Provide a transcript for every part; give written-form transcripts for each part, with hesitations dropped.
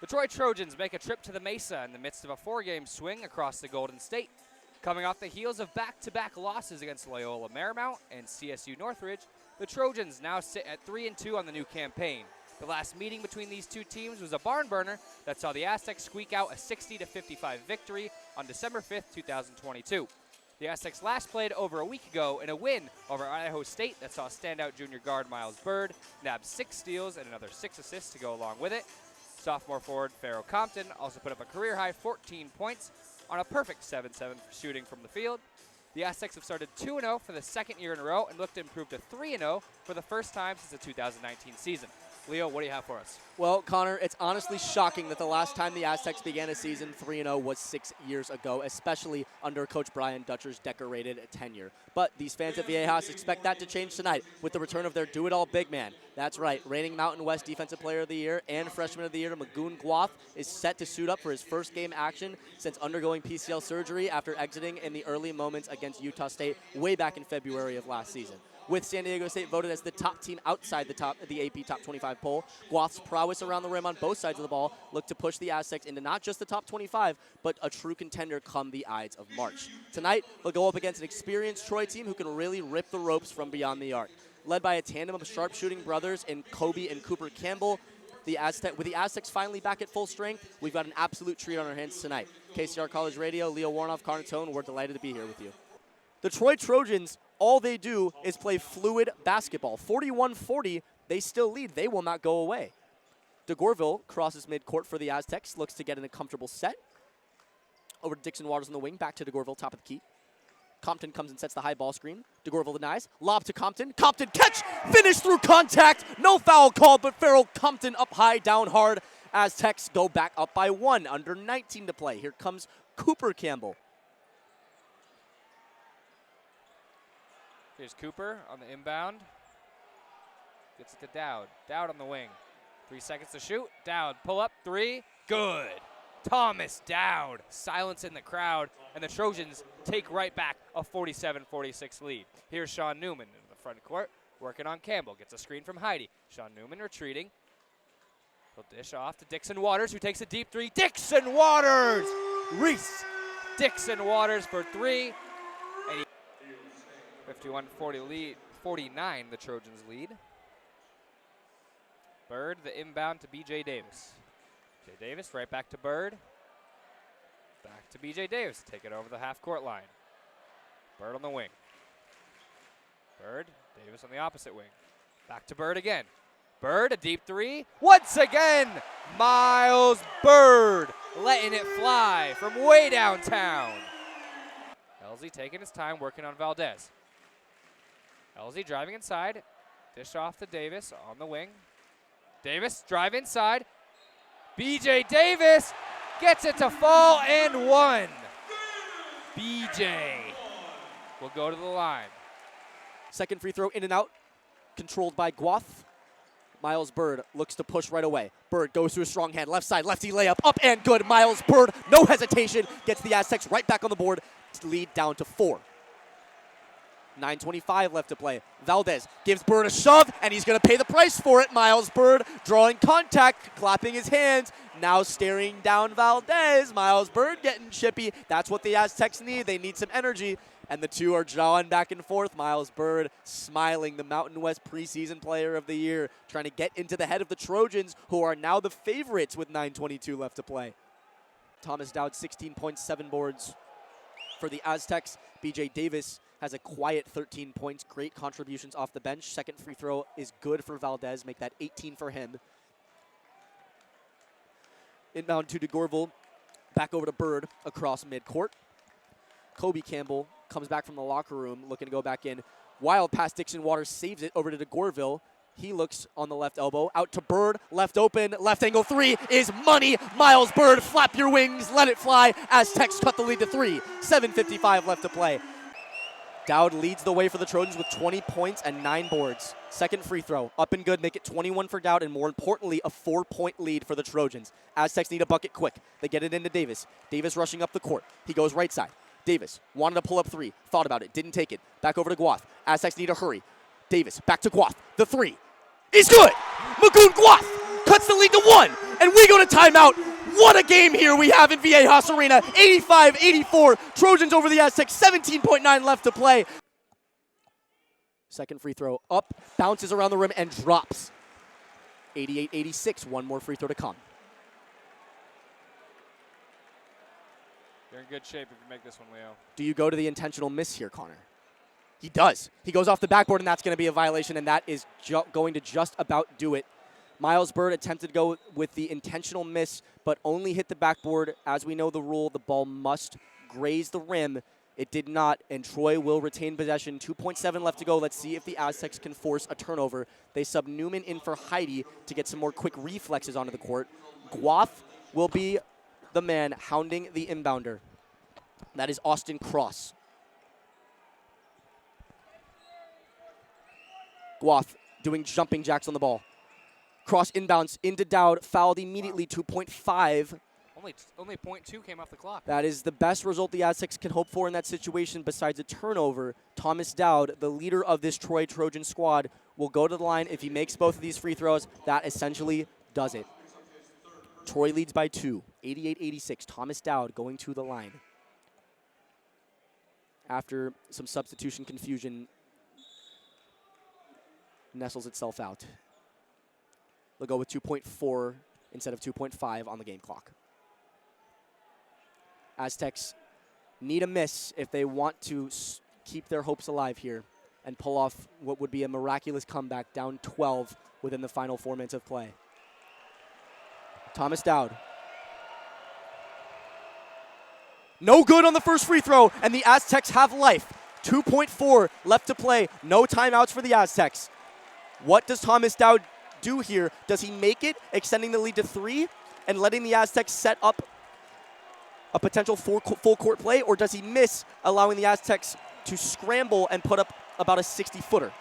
The Troy Trojans make a trip to the Mesa in the midst of a 4-game swing across the Golden State. Coming off the heels of back-to-back losses against Loyola Marymount and CSU Northridge, the Trojans now sit at 3-2 on the new campaign. The last meeting between these two teams was a barn burner that saw the Aztecs squeak out a 60-55 victory on December 5th, 2022. The Aztecs last played over a week ago in a win over Idaho State that saw standout junior guard Myles Byrd nab 6 steals and another 6 assists to go along with it. Sophomore forward Farrell Compton also put up a career-high 14 points on a perfect 7-7 shooting from the field. The Aztecs have started 2-0 for the second year in a row and look to improve to 3-0 for the first time since the 2019 season. Leo, what do you have for us? Well, Connor, it's honestly shocking that the last time the Aztecs began a season 3-0 was 6 years ago, especially under Coach Brian Dutcher's decorated tenure. But these fans at Viejas expect that to change tonight with the return of their do-it-all big man. That's right, reigning Mountain West Defensive Player of the Year and Freshman of the Year, Magoon Guath, is set to suit up for his first game action since undergoing PCL surgery after exiting in the early moments against Utah State way back in February of last season. With San Diego State voted as the top team outside the AP Top 25 poll, Guath's prowess around the rim on both sides of the ball looked to push the Aztecs into not just the top 25, but a true contender come the Ides of March. Tonight, they'll go up against an experienced Troy team who can really rip the ropes from beyond the arc. Led by a tandem of sharpshooting brothers in Kobe and Cooper Campbell, with the Aztecs finally back at full strength, we've got an absolute treat on our hands tonight. KCR College Radio, Leo Warnoff, Connor Tone, we're delighted to be here with you. The Troy Trojans, all they do is play fluid basketball. 41-40, they still lead. They will not go away. DeGorville crosses midcourt for the Aztecs, looks to get in a comfortable set. Over to Dixon Waters on the wing, back to DeGorville, top of the key. Compton comes and sets the high ball screen. DeGorville denies. Lob to Compton. Compton catch! Finish through contact! No foul called, but Farrell Compton up high, down hard. Aztecs go back up by 1, under 19 to play. Here comes Cooper Campbell. Here's Cooper on the inbound. Gets it to Dowd. Dowd on the wing. 3 seconds to shoot. Dowd, pull up, 3. Good. Thomas Dowd. Silence in the crowd, and the Trojans take right back a 47-46 lead. Here's Sean Newman in the front court, working on Campbell. Gets a screen from Heidi. Sean Newman retreating. He'll dish off to Dixon Waters, who takes a deep 3. Dixon Waters! Reese. Dixon Waters for 3. 51-40 lead, 49 the Trojans lead. Byrd, the inbound to B.J. Davis. B.J. Davis right back to Byrd. Back to B.J. Davis, take it over the half-court line. Byrd on the wing. Byrd, Davis on the opposite wing. Back to Byrd again. Byrd, a deep 3. Once again, Myles Byrd letting it fly from way downtown. Elsie taking his time working on Valdez. Elsie driving inside. Dish off to Davis on the wing. Davis drive inside. B.J. Davis gets it to fall and 1. B.J. will go to the line. Second free throw in and out, controlled by Guath. Myles Byrd looks to push right away. Byrd goes to a strong hand, left side, lefty layup, up and good. Myles Byrd, no hesitation, gets the Aztecs right back on the board to lead down to 4. 9:25 left to play. Valdez gives Byrd a shove, and he's going to pay the price for it. Myles Byrd drawing contact, clapping his hands, now staring down Valdez. Myles Byrd getting chippy. That's what the Aztecs need. They need some energy, and the two are drawing back and forth. Myles Byrd smiling, the Mountain West preseason player of the year, trying to get into the head of the Trojans, who are now the favorites with 9:22 left to play. Thomas Dowd, 16 points, 7 boards for the Aztecs. B.J. Davis has a quiet 13 points, great contributions off the bench. Second free throw is good for Valdez, make that 18 for him. Inbound to DeGorville, back over to Byrd across midcourt. Kobe Campbell comes back from the locker room, looking to go back in. Wild pass, Dixon Waters saves it over to DeGorville. He looks on the left elbow, out to Byrd, left open, left angle 3 is money. Myles Byrd, flap your wings, let it fly. Aztecs cut the lead to 3. 7:55 left to play. Dowd leads the way for the Trojans with 20 points and 9 boards. Second free throw, up and good, make it 21 for Dowd, and more importantly, a 4-point lead for the Trojans. Aztecs need a bucket quick. They get it into Davis. Davis rushing up the court. He goes right side. Davis wanted to pull up 3, thought about it, didn't take it. Back over to Guath. Aztecs need to hurry. Davis back to Guath. The 3 is good. Magoon Guath cuts the lead to 1. and we go to timeout. What a game here we have in Viejas Arena. 85-84, Trojans over the Aztecs, 17.9 left to play. Second free throw up, bounces around the rim, and drops. 88-86, one more free throw to come. You're in good shape if you make this one, Leo. Do you go to the intentional miss here, Connor? He does. He goes off the backboard, and that's going to be a violation, and that is going to just about do it. Miles Byrd attempted to go with the intentional miss, but only hit the backboard. As we know the rule, the ball must graze the rim. It did not, and Troy will retain possession. 2.7 left to go. Let's see if the Aztecs can force a turnover. They sub Newman in for Heidi to get some more quick reflexes onto the court. Guaf will be the man hounding the inbounder. That is Austin Cross. Guaf doing jumping jacks on the ball. Cross inbounds into Dowd, fouled immediately, 2.5. Only 0.2 came off the clock. That is the best result the Aztecs can hope for in that situation besides a turnover. Thomas Dowd, the leader of this Troy Trojan squad, will go to the line. If he makes both of these free throws, that essentially does it. Troy leads by 2, 88-86. Thomas Dowd going to the line. After some substitution confusion, nestles itself out. They'll go with 2.4 instead of 2.5 on the game clock. Aztecs need a miss if they want to keep their hopes alive here and pull off what would be a miraculous comeback, down 12 within the final 4 minutes of play. Thomas Dowd. No good on the first free throw, and the Aztecs have life. 2.4 left to play. No timeouts for the Aztecs. What does Thomas Dowd do here? Does he make it, extending the lead to 3 and letting the Aztecs set up a potential full court play, or does he miss, allowing the Aztecs to scramble and put up about a 60-footer?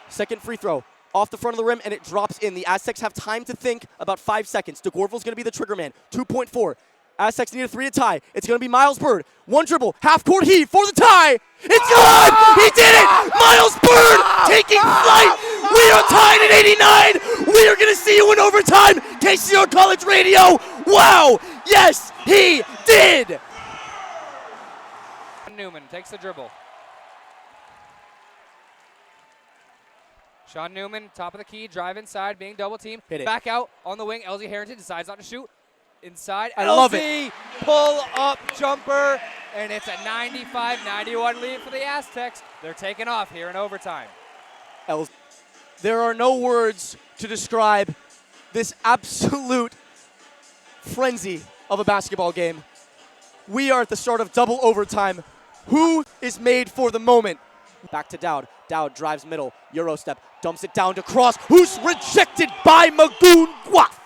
Second free throw off the front of the rim, and it drops in. The Aztecs have time to think, about 5 seconds. DeGorvil's going to be the trigger man. 2.4. Aztecs need a 3 to tie. It's going to be Miles Byrd. One dribble, half-court heave for the tie. It's good! He did it! Miles Byrd taking flight! We are tied at 89! We are going to see you in overtime! KCR College Radio! Wow! Yes, he did! Newman takes the dribble. Sean Newman, top of the key, drive inside, being double teamed. Hit it. Back out on the wing. LZ Harrington decides not to shoot. Inside, I love it. Pull up jumper, and it's a 95-91 lead for the Aztecs. They're taking off here in overtime. There are no words to describe this absolute frenzy of a basketball game. We are at the start of double overtime. Who is made for the moment? Back to Dowd. Dowd drives middle, Euro step, dumps it down to Cross, who's rejected by Magoon Guaf.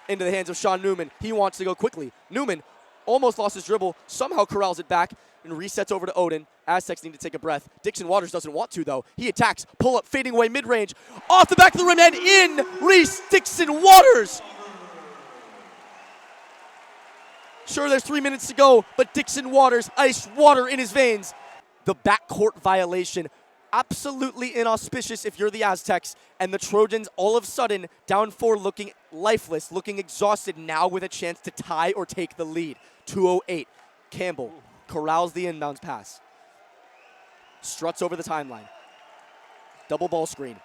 Into the hands of Sean Newman. He wants to go quickly. Newman almost lost his dribble, somehow corrals it back, and resets over to Odin. Aztecs need to take a breath. Dixon Waters doesn't want to, though. He attacks, pull up, fading away mid-range, off the back of the rim, and in Reese Dixon Waters. Sure, there's 3 minutes to go, but Dixon Waters, ice water in his veins. The backcourt violation, absolutely inauspicious if you're the Aztecs, and the Trojans all of a sudden down 4, looking lifeless, looking exhausted, now with a chance to tie or take the lead. 2:08. Campbell corrals the inbounds pass. Struts over the timeline. Double ball screen.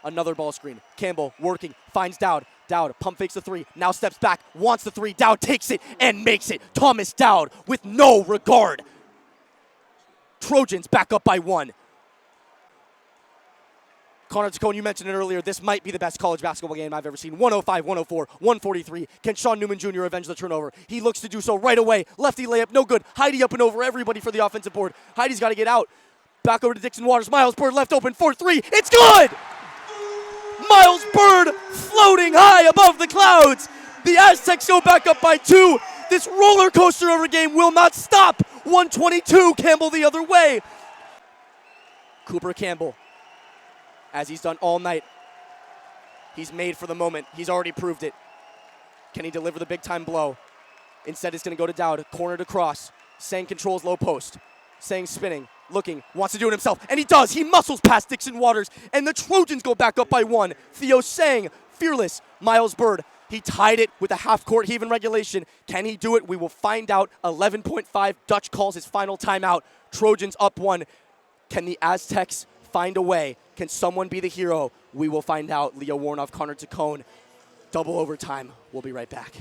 Another ball screen. Campbell working, finds Dowd. Dowd pump fakes the 3, now steps back, wants the 3. Dowd takes it and makes it. Thomas Dowd with no regard. Trojans back up by 1. Connor Tacone, you mentioned it earlier, this might be the best college basketball game I've ever seen. 105, 104, 143. Can Sean Newman Jr. avenge the turnover? He looks to do so right away. Lefty layup, no good. Heidi up and over everybody for the offensive board. Heidi's got to get out. Back over to Dixon Waters. Miles Byrd left open for 3. It's good! Miles Byrd floating high above the clouds. The Aztecs go back up by 2. This roller coaster of a game will not stop. 122, Campbell the other way. Cooper Campbell, as he's done all night, he's made for the moment. He's already proved it. Can he deliver the big-time blow? Instead, it's going to go to Dowd, corner to Cross. Sang controls low post. Sang spinning, looking, wants to do it himself, and he does. He muscles past Dixon Waters, and the Trojans go back up by 1. Theo Sang, fearless. Miles Byrd, he tied it with a half-court heave in regulation. Can he do it? We will find out. 11.5, Dutch calls his final timeout. Trojans up 1. Can the Aztecs find a way? Can someone be the hero? We will find out. Leo Warnoff, Connor Tacone, double overtime. We'll be right back.